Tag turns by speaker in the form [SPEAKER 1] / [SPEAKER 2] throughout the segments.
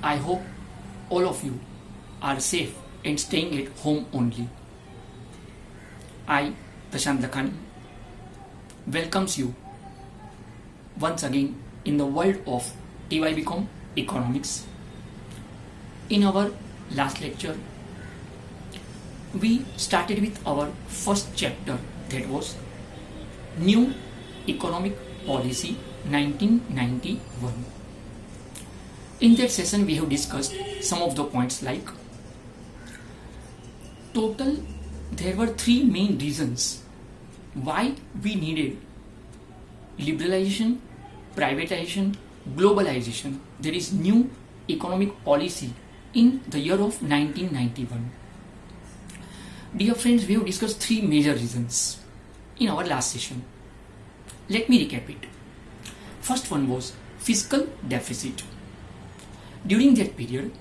[SPEAKER 1] I hope all of you are safe and staying at home only. I, Prashant Lakhani, welcomes you once again in the world of TYBCom Economics. In our last lecture, we started with our first chapter, that was New Economic Policy 1991. In that session, we have discussed some of the points like total there were three main reasons why we needed liberalization, privatization, globalization, there is new economic policy in the year of 1991. Dear friends, we have discussed three major reasons in our last session. Let me recap it. First one was fiscal deficit. During that period,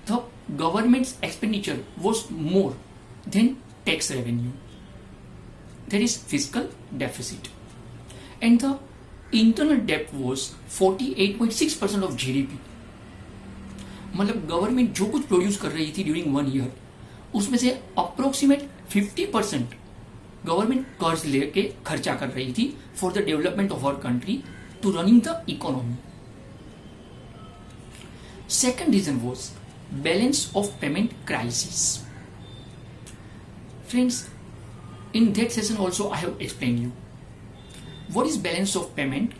[SPEAKER 1] the government's expenditure was more than tax revenue. That is fiscal deficit. And the internal debt was 48.6% of GDP. मतलब government जो कुछ produce कर रही थी during 1 year, उसमें से approximate 50% government कर्ज लेके खर्चा कर रही थी for the development of our country to running the economy. Second reason was balance of payment crisis. Friends, in that session also I have explained you what is balance of payment.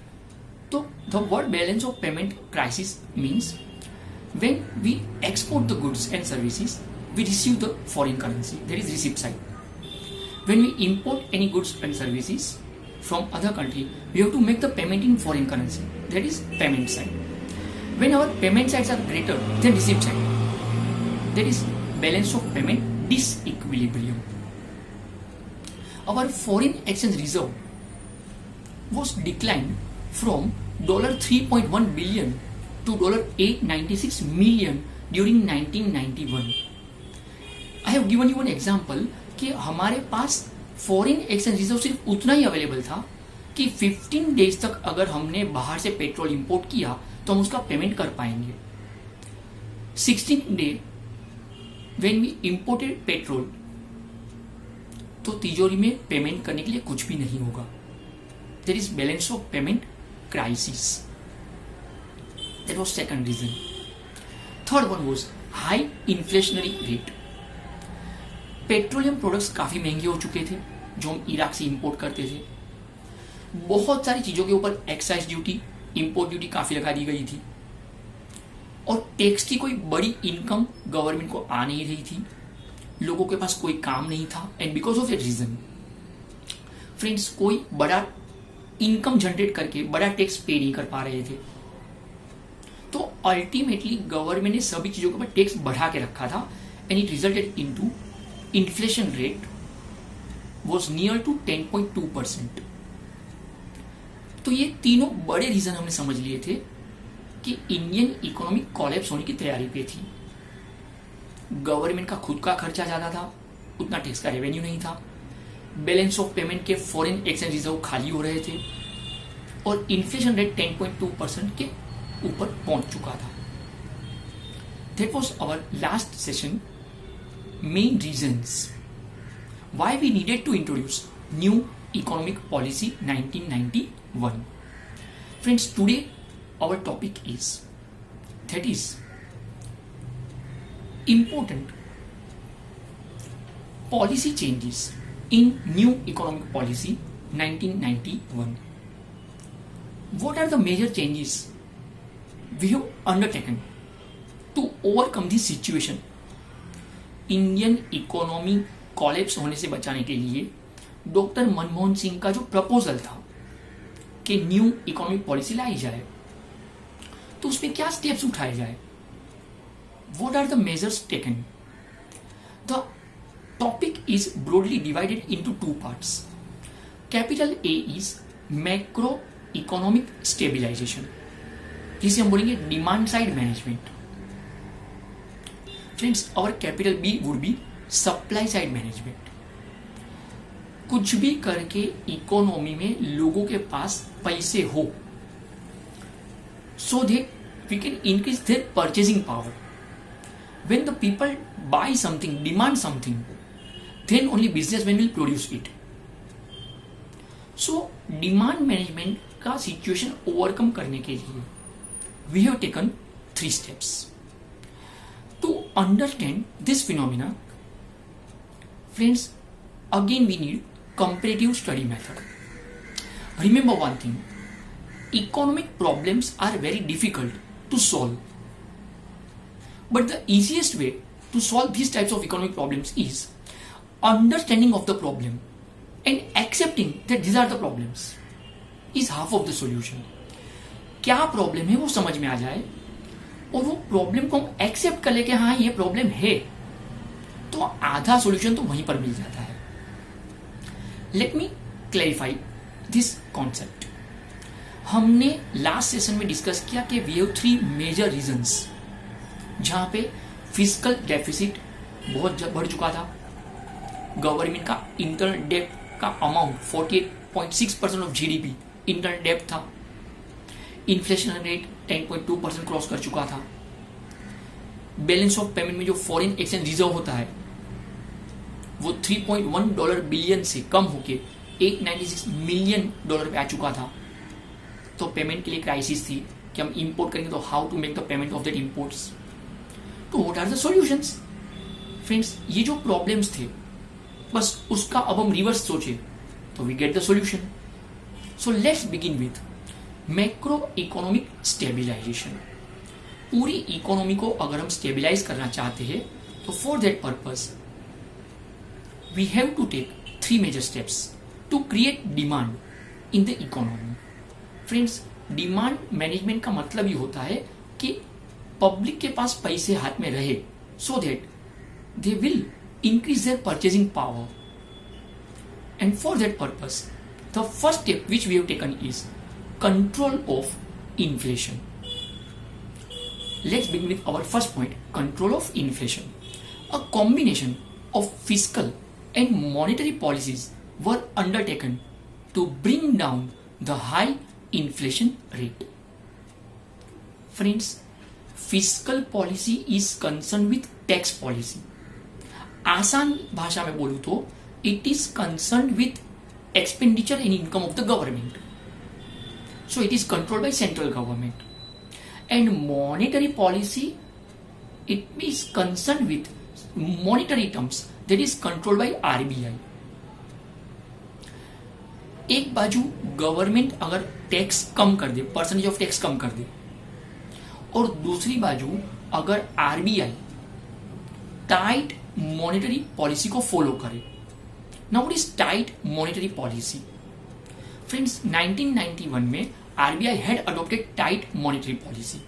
[SPEAKER 1] So the word balance of payment crisis means when we export the goods and services, we receive the foreign currency, that is receipt side. When we import any goods and services from other country, we have to make the payment in foreign currency, that is payment side. When our payment sides are greater than receipt side, that is balance of payment disequilibrium. Our foreign exchange reserve was declined from $3.1 billion to $896 million during 1991. I have given you an example कि हमारे पास foreign exchange reserve सिर्फ उतना ही available था कि 15 days तक अगर हमने बाहर से पेट्रोल इंपोर्ट किया तो हम उसका पेमेंट कर पाएंगे. 16th day when we imported petrol, तो तिजोरी में पेमेंट करने के लिए कुछ भी नहीं होगा. There is balance of payment crisis. That was second reason. Third one was high inflationary rate. Petroleum products काफी महंगे हो चुके थे जो हम इराक से इंपोर्ट करते थे. बहुत सारी चीजों के ऊपर एक्साइज ड्यूटी, इंपोर्ट ड्यूटी काफी लगा दी गई थी और टैक्स की कोई बड़ी इनकम गवर्नमेंट को आ नहीं रही थी. लोगों के पास कोई काम नहीं था and because of that reason friends कोई बड़ा इनकम जनरेट करके बड़ा टैक्स पे नहीं कर पा रहे थे. तो अल्टीमेटली गवर्नमेंट ने सभी चीजों के ऊपर टैक्स बढ़ा के रखा था and it resulted into inflation rate was near to 10.2%. तो ये तीनों बड़े रीजन हमने समझ लिए थे कि इंडियन इकोनॉमी कोलैप्स होने की तैयारी पे थी. गवर्नमेंट का खुद का खर्चा ज्यादा था, उतना टैक्स का रेवेन्यू नहीं था, बैलेंस ऑफ पेमेंट के फॉरेन एक्सचेंज रिजर्व खाली हो रहे थे और इन्फ्लेशन रेट 10.2% के ऊपर पहुंच चुका था. That was our last session. Main reasons why we needed to introduce new economic policy 1991. Friends, today our topic is important policy changes in new economic policy 1991. What are the major changes we have undertaken to overcome this situation? Indian economy collapse होने से बचाने के लिए doctor Manmohan Singh का जो proposal था कि new economic policy लाई जाए, तो उसमें क्या स्टेप्स उठाए जाए, what are the measures taken. The topic is broadly divided into 2 parts. Capital A is macro economic stabilization, जिसे हम बोलेंगे demand side management. Friends, our capital B would be supply side management. कुछ भी करके economy में लोगों के पास पैसे हो, so that we can increase their purchasing power. When the people buy something, demand something, then only businessmen will produce it. So demand management का situation overcome करने के लिए we have taken 3 steps. To understand this phenomena, friends, again we need comparative study method. Remember one thing, economic problems are very difficult to solve. But the easiest way to solve these types of economic problems is understanding of the problem and accepting that these are the problems is half of the solution. क्या problem है वो समझ में आ जाए और वो problem को हम एक्सेप्ट कर ले कि हाँ ये प्रॉब्लम है, तो आधा सॉल्यूशन तो वहीं पर मिल जाता है. Let me clarify this concept. हमने लास्ट सेशन में डिस्कस किया कि वी हैव 3 मेजर रीजंस जहां पे फिस्कल डेफिसिट बहुत बढ़ चुका था, गवर्नमेंट का इंटरनल डेट का amount 48.6% of GDP internal debt था, इन्फ्लेशन रेट 10.2% क्रॉस कर चुका था, बैलेंस ऑफ पेमेंट में जो फॉरेन एक्सचेंज रिजर्व होता है वो $3.1 बिलियन से कम होके $896 मिलियन पे आ चुका था. तो पेमेंट के लिए क्राइसिस थी कि हम इंपोर्ट करेंगे तो how to make the payment of that imports. तो what are the solutions? Friends, ये जो प्रॉब्लम्स थे बस उसका अब हम रिवर्स सोचे तो we get the solution. So let's begin with macro economic stabilization. पूरी इकोनॉमी को अगर हम स्टेबिलाईज करना चाहते हैं तो for that purpose we have to take 3 major steps to create demand in the economy. Friends, demand management का मतलब ये होता है कि पब्लिक के पास पैसे हाथ में रहे so that they will increase their purchasing power, and for that purpose the first step which we have taken is control of inflation. Let's begin with our first point, control of inflation. A combination of fiscal and monetary policies were undertaken to bring down the high inflation rate. Friends, fiscal policy is concerned with tax policy. आसान भाषा में बोलूं तो it is concern with expenditure and income of the government. So it is controlled by central government. And monetary policy it is concern with monetary terms that is controlled by RBI. एक बाजू government अगर tax कम कर दे, percentage of tax कम कर दे, और दूसरी बाजू अगर RBI tight monetary policy को फॉलो करे. Now what is tight monetary policy? Friends, 1991 में RBI had adopted tight monetary policy.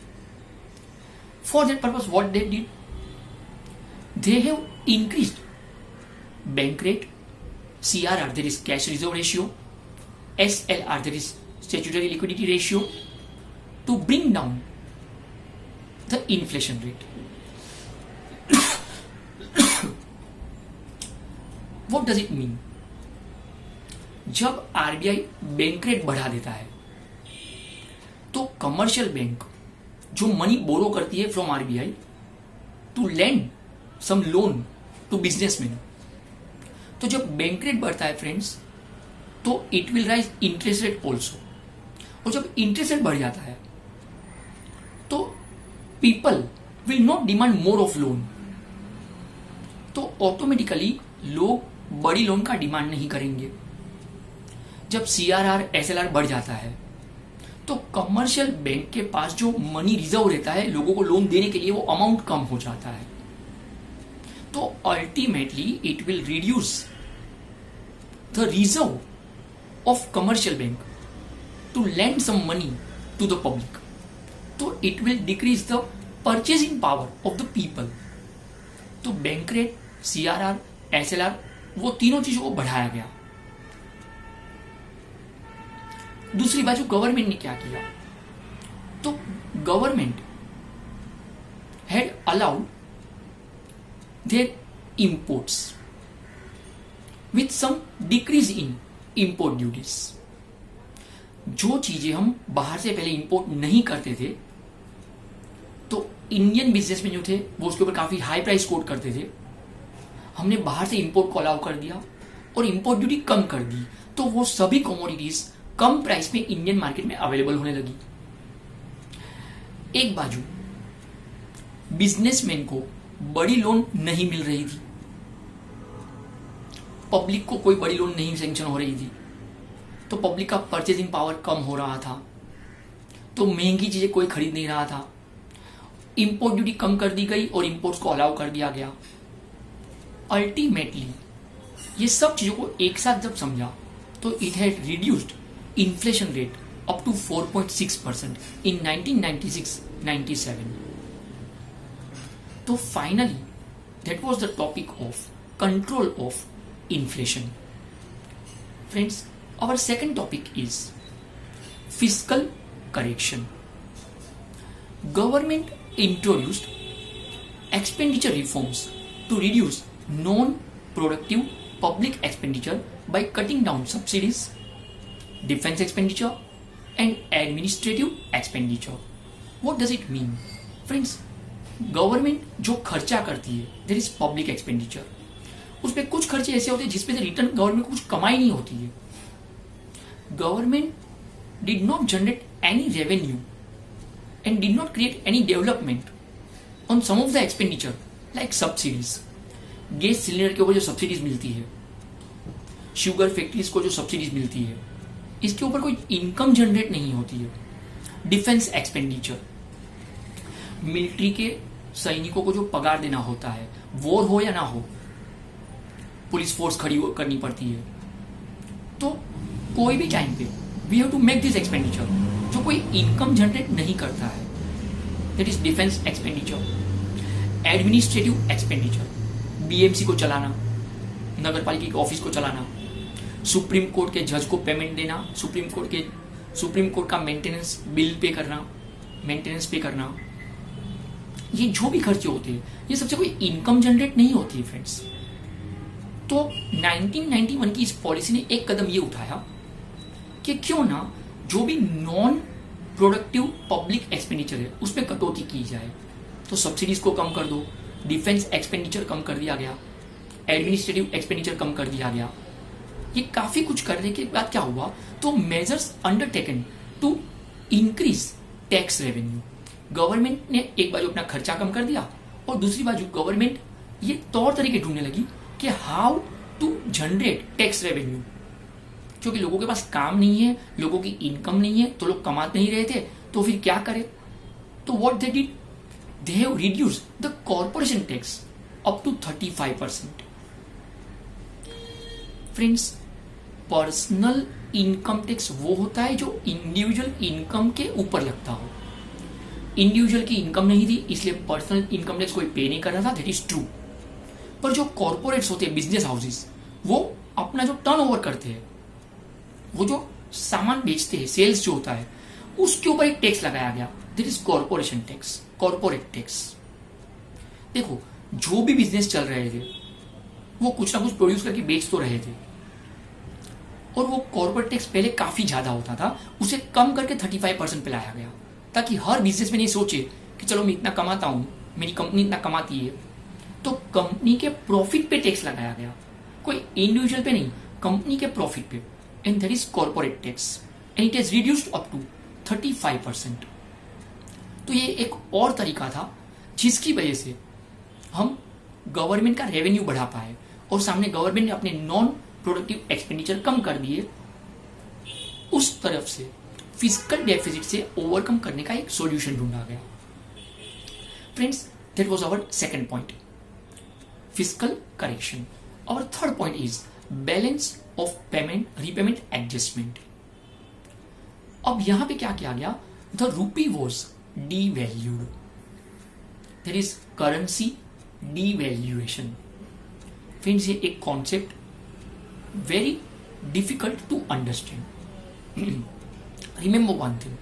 [SPEAKER 1] For that purpose what they did, they have increased bank rate, CRR that is cash reserve ratio, SLR that is statutory liquidity ratio, to bring down the inflation rate. What does it mean? जब RBI bank rate बढ़ा देता है तो commercial bank जो money borrow करती है from RBI to lend some loan to businessman, तो जब बैंक रेट बढ़ता है फ्रेंड्स तो it will rise interest rate also. और जब इंटरेस्ट रेट बढ़ जाता है तो people will not demand more of loan. तो ऑटोमेटिकली लोग बड़ी लोन का डिमांड नहीं करेंगे. जब सीआरआर एसएलआर बढ़ जाता है तो कमर्शियल बैंक के पास जो मनी रिजर्व रहता है लोगों को लोन देने के लिए वो अमाउंट कम हो जाता है. तो ultimately it will reduce the reserve of commercial bank to lend some money to the public. तो it will decrease the purchasing power of the people. तो बैंक रेट, सीआरआर, एसएलआर, वो तीनों चीजों को बढ़ाया गया. दूसरी बाजू गवर्नमेंट ने क्या किया, तो government had allowed their imports with some decrease in import duties. जो चीजें हम बाहर से पहले इंपोर्ट नहीं करते थे इंडियन बिजनेसमैन जो थे वो उसके ऊपर काफी हाई प्राइस कोट करते थे। हमने बाहर से इंपोर्ट को अलाउ कर दिया और इंपोर्ट ड्यूटी कम कर दी, तो वो सभी कमोडिटीज कम प्राइस में इंडियन मार्केट में अवेलेबल होने लगी। एक बाजू बिजनेसमैन को बड़ी लोन नहीं मिल रही थी, पब्लिक को कोई बड़ी लोन नहीं सैंक्शन हो रही थी, तो पब्लिक का परचेजिंग पावर कम हो रहा था, तो महंगी चीजें कोई खरीद नहीं रहा था। इंपोर्ट ड्यूटी कम कर दी गई और इंपोर्ट्स को अलाउ कर दिया गया। अल्टीमेटली ये सब चीजों को एक साथ जब समझा तो it had reduced inflation rate up to 4.6% in 1996-97। तो finally that was the topic of control of inflation. Friends, our second topic is fiscal correction. Government introduced expenditure reforms to reduce non-productive public expenditure by cutting down subsidies, defense expenditure and administrative expenditure. What does it mean? Friends, government जो खर्चा करती है there is public expenditure, उसपे कुछ खर्चे ऐसे होते हैं जिसपे से रिटर्न गवर्नमेंट को कुछ कमाई नहीं होती है। Government did not generate any revenue and did not create any development on some of the expenditure like subsidies. Gas cylinder के ऊपर जो सब्सिडीज मिलती है, शुगर फैक्ट्रीज को जो सब्सिडीज मिलती है, इसके ऊपर कोई इनकम जनरेट नहीं होती है। डिफेंस एक्सपेंडिचर, मिलिट्री के सैनिकों को जो पगार देना होता है, वॉर हो या ना हो, पुलिस फोर्स खड़ी करनी पड़ती है, तो कोई भी टाइम पे we have to make this expenditure जो कोई इनकम जनरेट नहीं करता है, that is defence expenditure. Administrative expenditure, BMC को चलाना, नगर पालिका के ऑफिस को चलाना, सुप्रीम कोर्ट के जज को पेमेंट देना, सुप्रीम कोर्ट का मेंटेनेंस बिल पे करना, मेंटेनेंस पे करना, ये जो भी खर्चे होते हैं ये सबसे कोई इनकम जनरेट नहीं होती है। फ्रेंड्स, तो 1991 की इस पॉलिसी ने एक कदम ये उठाया कि क्यों ना जो भी नॉन प्रोडक्टिव पब्लिक एक्सपेंडिचर है उस पर कटौती की जाए। तो सब्सिडीज को कम कर दो, डिफेंस एक्सपेंडिचर कम कर दिया गया, एडमिनिस्ट्रेटिव एक्सपेंडिचर कम कर दिया गया। ये काफी कुछ करने के बाद क्या हुआ, तो measures undertaken to increase tax revenue. Government ने एक बाजू अपना खर्चा कम कर दिया और दूसरी बाजू गवर्नमेंट ये तौर तरीके ढूंढने लगी कि how to generate tax revenue. क्योंकि लोगों के पास काम नहीं है, लोगों की इनकम नहीं है, तो लोग कमाते नहीं रहे थे, तो फिर क्या करें। तो what they did, they have reduced the corporation tax up to 35%। Friends, personal income tax वो होता है जो इंडिविजुअल इनकम के ऊपर लगता हो। इंडिविजुअल की इनकम नहीं थी इसलिए पर्सनल इनकम टैक्स कोई पे नहीं कर रहा था, दैट इज ट्रू। पर जो कॉर्पोरेट्स होते हैं, बिजनेस हाउसेस, वो अपना जो टर्नओवर करते हैं, वो जो सामान बेचते हैं, सेल्स जो होता है, उसके ऊपर एक टैक्स लगाया गया, that is corporation tax, corporate tax. देखो, जो भी बिजनेस चल रहे थे वो कुछ ना कुछ प्रोड्यूस करके बेच तो रहे थे, और वो कॉर्पोरेट टैक्स पहले काफी ज्यादा होता था, उसे कम करके 35% पे लाया गया, ताकि हर बिजनेस में ये सोचे कि चलो मैं इतना कमाता हूं, मेरी कंपनी इतना कमाती है, तो कंपनी के प्रॉफिट पे टैक्स लगाया गया, कोई इंडिविजुअल पे नहीं, कंपनी के प्रॉफिट पे, and that is corporate tax, and it has reduced up to 35%। तो ये एक और तरीका था जिसकी वजह से हम गवर्नमेंट का रेवेन्यू बढ़ा पाए, और सामने गवर्नमेंट ने अपने नॉन प्रोडक्टिव एक्सपेंडिचर कम कर दिए। उस तरफ से फिजिकल डेफिसिट से ओवरकम करने का एक सॉल्यूशन ढूंढा गया। Friends, that was our second point, fiscal correction. Our third point is balance of payment repayment adjustment. अब यहां पे क्या किया गया, the rupee was devalued, there is currency devaluation. Friends, ये एक concept very difficult to understand. Remember one thing,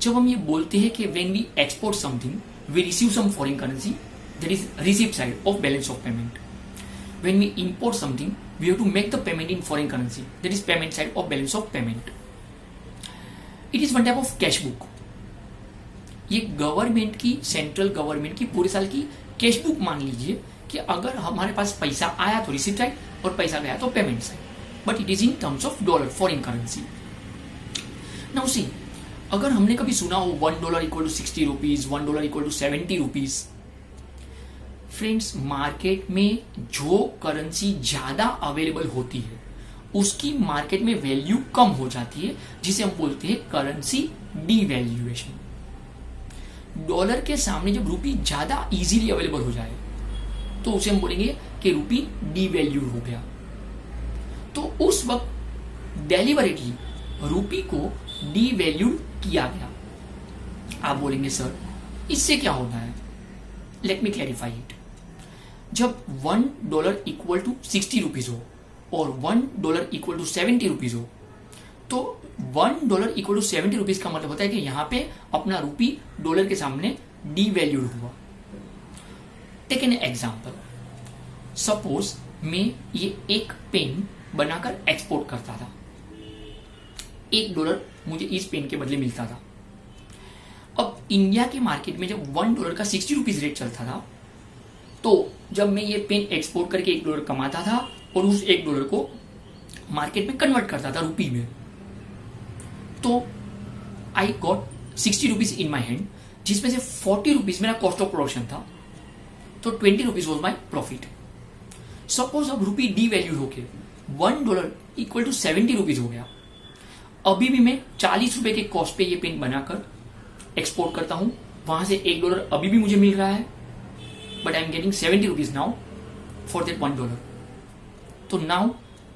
[SPEAKER 1] जब हम ये बोलते हैं कि when we export something we receive some foreign currency, that is receipt side of balance of payment. When we import something we have to make the payment in foreign currency, that is payment side of balance of payment. It is one type of cash book. ये government की, central government की पूरे साल की cash book मान लीजिए कि अगर हमारे पास पैसा आया तो रिसिप्ट साइड और पैसा गया तो payment side, but it is in terms of dollar, foreign currency. Now see, अगर हमने कभी सुना हो $1 equal to 60 rupees, $1 equal to 70 rupees, friends market में जो करेंसी ज्यादा अवेलेबल होती है उसकी मार्केट में वैल्यू कम हो जाती है, जिसे हम बोलते हैं करेंसी डीवैल्यूएशन। डॉलर के सामने जब रूपी ज्यादा इजीली अवेलेबल हो जाए तो उसे हम बोलेंगे कि रूपी डीवैल्यूड हो गया। तो उस वक्त डेलिबरेटली रूपी को डीवैल्यूड किया गया। आप बोलेंगे सर इससे क्या होता है? Let me clarify it. जब $1 इक्वल टू 60 रुपीज हो और $1 इक्वल टू 70 रुपीज हो, तो $1 इक्वल टू 70 रुपीज का मतलब होता है कि यहां पे अपना रूपी डॉलर के सामने डीवैल्यूड हुआ। टेक एन एग्जाम्पल, सपोज मैं ये एक पेन बनाकर एक्सपोर्ट करता था, $1 मुझे इस पेन के बदले मिलता था। अब इंडिया के मार्केट में जब $1 का 60 रुपीज रेट चलता था, तो जब मैं ये पेन एक्सपोर्ट करके $1 कमाता था और उस $1 को मार्केट में कन्वर्ट करता था रूपी में, तो I got 60 rupees in my hand, जिसमें से 40 रुपीज मेरा कॉस्ट ऑफ प्रोडक्शन था, तो 20 rupees was my profit. Suppose अब रूपी डीवैल्यूड होके $1 इक्वल टू 70 रुपीज हो गया। अभी भी मैं 40 रुपए के कॉस्ट पे ये पेन बनाकर एक्सपोर्ट करता हूं, वहां से $1 अभी भी मुझे मिल रहा है, but I am getting 70 rupees now for that $1। तो now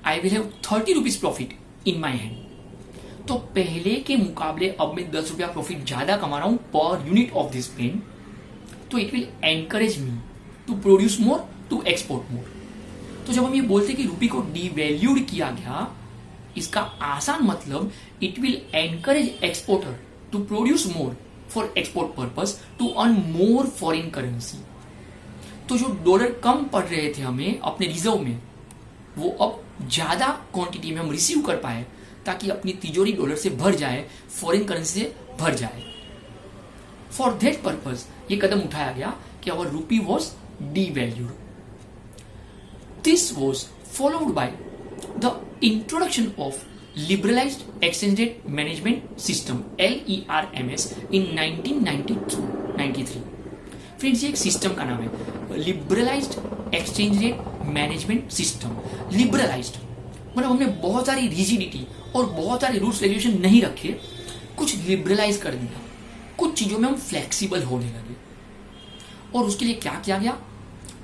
[SPEAKER 1] I will have 30 rupees profit in my hand. तो पहले के मुकाबले अब मैं 10 रुपया प्रॉफिट ज्यादा कमा रहा हूं पर यूनिट ऑफ दिस पेन, तो it will encourage me to produce more, to export more. तो जब हम ये बोलते कि रूपी को डीवैल्यूड किया गया, इसका आसान मतलब it will encourage exporter to produce more for export purpose, to earn more foreign currency. तो जो डॉलर कम पड़ रहे थे हमें अपने रिजर्व में, वो अब ज्यादा क्वांटिटी में हम रिसीव कर पाए, ताकि अपनी तिजोरी डॉलर से भर जाए, फॉरेन करेंसी से भर जाए। फॉर दैट पर्पस ये कदम उठाया गया कि our rupee was devalued. This was followed by the introduction of liberalised exchange rate management system LERMS in 1993। Friends ये एक सिस्टम का नाम है, liberalised exchange rate management system. Liberalised मतलब हमने बहुत सारी रिजिडिटी और बहुत सारे रूल्स रेगुलेशन नहीं रखे, कुछ लिबरलाइज कर दिया, कुछ चीजों में हम फ्लेक्सिबल होने लगे। और उसके लिए क्या किया गया?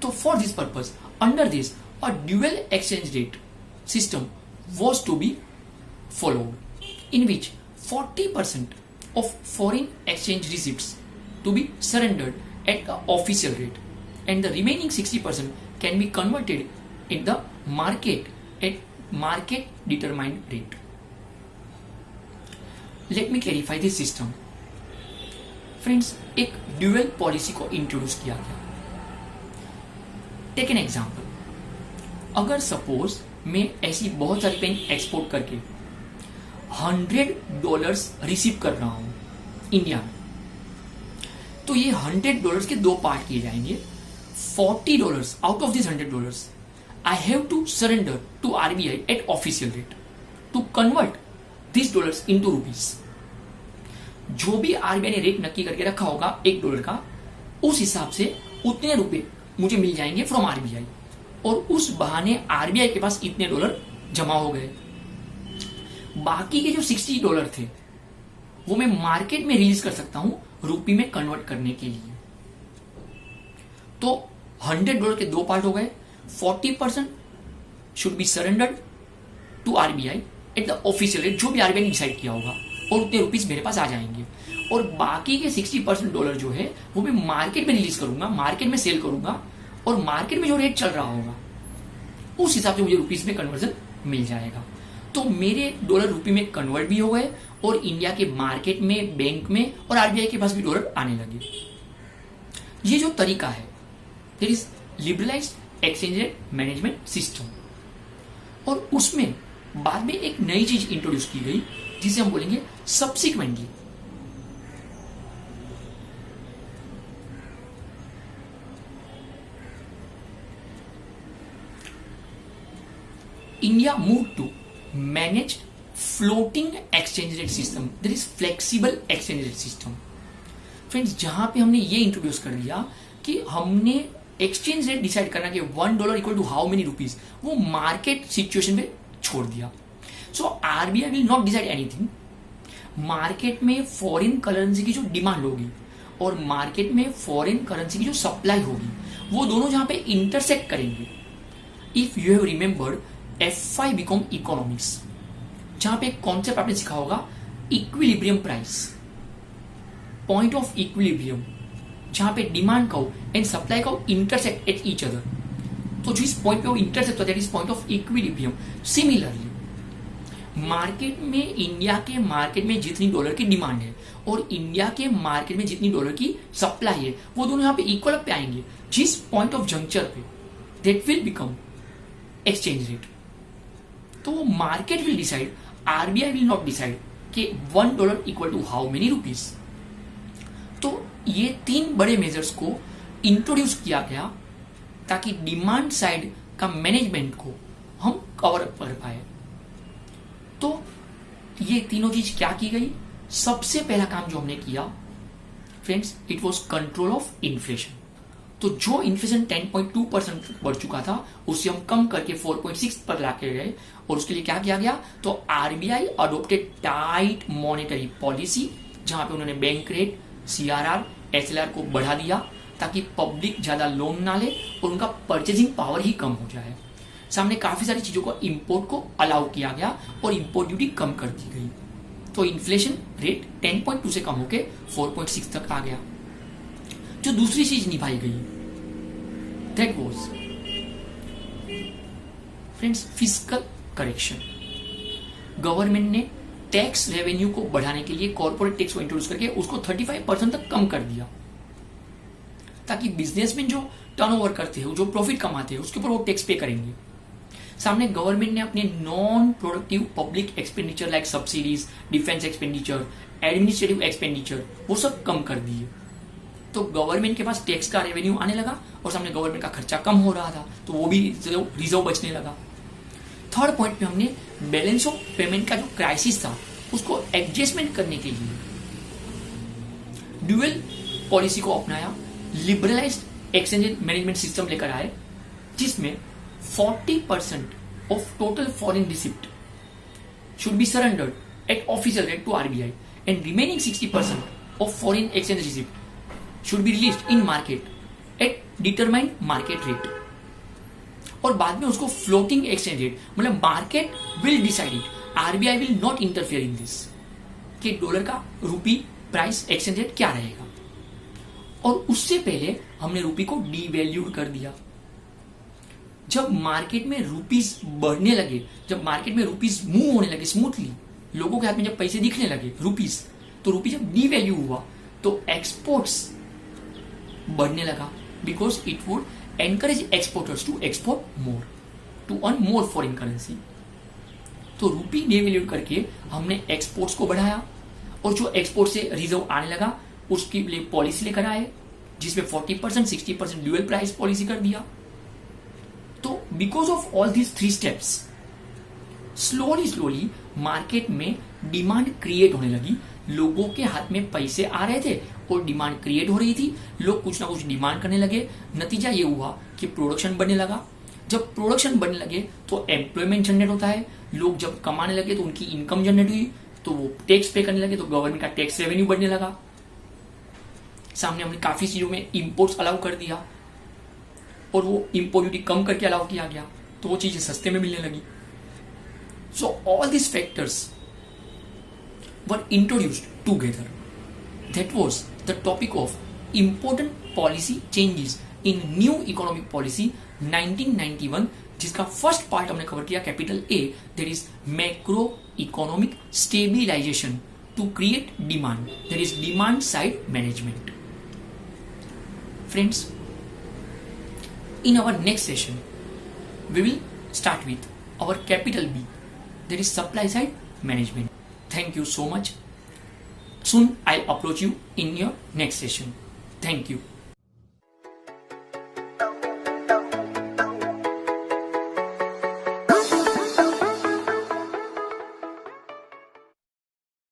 [SPEAKER 1] तो for this purpose under this a dual exchange rate system was to be followed, in which 40% of foreign exchange receipts to be surrendered at the official rate, and the remaining 60% can be converted in the market at market determined rate. Let me clarify this system. Friends, एक dual policy को introduce किया गया। Take an example, अगर suppose मैं ऐसी बहुत सारी pen export करके $100 रिसीव कर रहा हूं इंडिया में, तो ये $100 के दो पार्ट किए जाएंगे। $40 out of this $100 I have to surrender to RBI at official rate to convert this dollars into rupees. जो भी RBI ने रेट नक्की करके रखा होगा $1 का, उस हिसाब से उतने रुपए मुझे मिल जाएंगे फ्रॉम RBI, और उस बहाने RBI के पास इतने डॉलर जमा हो गए। बाकी के जो $60 थे वो मैं मार्केट में रिलीज कर सकता हूं रुपी में कन्वर्ट करने के लिए। तो $100 के दो पार्ट हो गए। 40% should be surrendered to RBI at the official rate, जो भी RBI ने डिसाइड किया होगा, और उतने रुपीज मेरे पास आ जाएंगे। और बाकी के 60% डॉलर जो है वो मैं मार्केट में रिलीज करूंगा, मार्केट में सेल करूंगा, और मार्केट में जो रेट चल रहा होगा उस हिसाब से मुझे रुपीज में कन्वर्जन मिल जाएगा। तो मेरे डॉलर रुपी में कन्वर्ट भी हो गए, और इंडिया के मार्केट में, बैंक में और RBI के पास भी डॉलर आने लगे। ये जो तरीका है, that is liberalised exchange rate management system. और उसमें बाद में एक नई चीज इंट्रोड्यूस की गई जिसे हम बोलेंगे subsequently. India moved to managed floating exchange rate system. There is flexible exchange rate system. Friends, जहां पे हमने ये इंट्रोड्यूस कर दिया कि हमने एक्सचेंज रेट डिसाइड करना कि $1 equal to how many rupees, वो मार्केट सिचुएशन पे छोड़ दिया. So RBI will not decide anything. Market में फॉरेन करेंसी की जो डिमांड होगी और मार्केट में फॉरेन करेंसी की जो सप्लाई होगी, वो दोनों जहां पे इंटरसेक्ट करेंगे. If you have remembered F5 BCom economics, जहां पे एक कॉन्सेप्ट आपने सीखा होगा, equilibrium price, point of equilibrium, जहां पे डिमांड का एंड सप्लाई का इंटरसेक्ट एट ईच अदर. तो जिस पॉइंट पे वो इंटरसेक्ट होता है, that is point of equilibrium. Similarly market में, इंडिया के मार्केट में जितनी डॉलर की डिमांड है और इंडिया के मार्केट में जितनी डॉलर की सप्लाई है, वो दोनों यहां पे इक्वल पे आएंगे. जिस पॉइंट ऑफ जंक्चर पे that will become exchange rate. तो वो market will decide, RBI will not decide कि $1 equal to how many rupees. तो ये 3 बड़े मेजर्स को इंट्रोड्यूस किया गया ताकि डिमांड साइड का मैनेजमेंट को हम कवर अप कर पाए. तो ये तीनों चीज क्या की गई? सबसे पहला काम जो हमने किया friends, it was control of inflation. तो जो इन्फ्लेशन 10.2% बढ़ चुका था, उसे हम कम करके 4.6 पर लाके गए. और उसके लिए क्या किया गया? तो RBI adopted tight monetary policy, जहां पे उन्होंने बैंक रेट, सीआरआर, एसएलआर को बढ़ा दिया ताकि पब्लिक ज्यादा लोन ना ले और उनका परचेजिंग पावर ही कम हो जाए. सामने काफी सारी चीजों को इंपोर्ट को अलाउ किया गया और इंपोर्ट ड्यूटी कम कर दी गई. तो इन्फ्लेशन रेट 10.2 से कम होकर 4.6 तक आ गया. जो दूसरी चीज निभाई गई, that was friends fiscal correction. Government ने टैक्स रेवेन्यू को बढ़ाने के लिए कॉर्पोरेट टैक्स को इंट्रोड्यूस करके उसको 35% तक कम कर दिया, ताकि बिजनेसमैन जो टर्नओवर करते हैं, जो प्रॉफिट कमाते हैं, उसके ऊपर वो टैक्स पे करेंगे. सामने गवर्नमेंट ने अपने non productive public expenditure like subsidies, defence expenditure, administrative expenditure, वो सब कम कर दिए. तो गवर्नमेंट के पास टैक्स का रेवेन्यू आने लगा और सामने गवर्नमेंट का खर्चा कम हो रहा था, तो वो भी रिजर्व बचने लगा. थर्ड पॉइंट पे हमने बैलेंस ऑफ पेमेंट का जो क्राइसिस था, उसको एडजस्टमेंट करने के लिए ड्यूअल पॉलिसी को अपनाया, लिबरलाइज्ड एक्सचेंज मैनेजमेंट सिस्टम लेकर आए, जिसमें 40% of total foreign receipt should be surrendered at official rate to RBI and remaining 60% of foreign exchange receipt should be released in market at determined market rate. और बाद में उसको floating exchange rate, मतलब market will decide it, RBI will not interfere in this, कि dollar का rupee price exchange rate क्या रहेगा. और उससे पहले हमने रूपी को डीवैल्यूड कर दिया. जब मार्केट में रूपीज बढ़ने लगे, जब मार्केट में रूपीज मूव होने लगे स्मूथली, लोगों के हाथ में जब पैसे दिखने लगे रूपीज, तो रूपी जब डीवैल्यू हुआ तो एक्सपोर्ट्स बढ़ने लगा, because it would encourage exporters to export more, to earn more foreign currency. तो रूपी डिवैल्यूड करके हमने एक्सपोर्ट्स को बढ़ाया और जो एक्सपोर्ट से रिजर्व आने लगा उसके लिए पॉलिसी लेकर आए, जिसमें 40%, 60% ड्यूअल प्राइस पॉलिसी कर दिया. तो because of all these 3 steps, slowly market में डिमांड क्रिएट होने लगी. लोगों के हाथ में पैसे आ रहे थे और डिमांड क्रिएट हो रही थी, लोग कुछ ना कुछ डिमांड करने लगे. नतीजा ये हुआ कि प्रोडक्शन बढ़ने लगा. जब प्रोडक्शन बढ़ने लगे तो एम्प्लॉयमेंट जनरेट होता है, लोग जब कमाने लगे तो उनकी इनकम जनरेट हुई, तो वो टैक्स पे करने लगे, तो गवर्नमेंट का टैक्स रेवेन्यू बढ़ने लगा. सामने हमने काफी चीजों में इंपोर्ट्स अलाउ कर दिया और वो इंपोर्ट ड्यूटी कम करके अलाउ किया गया, तो वो चीजें सस्ते में मिलने लगी. So all this factors were introduced together. That was the topic of important policy changes in new economic policy 1991, जिसका फर्स्ट पार्ट हमने कवर किया capital A, that is macro economic stabilization to create demand, that is demand side management. Friends, in our next session we will start with our capital B, that is supply side management. Thank you so much. Soon I'll approach you in your next session. Thank you.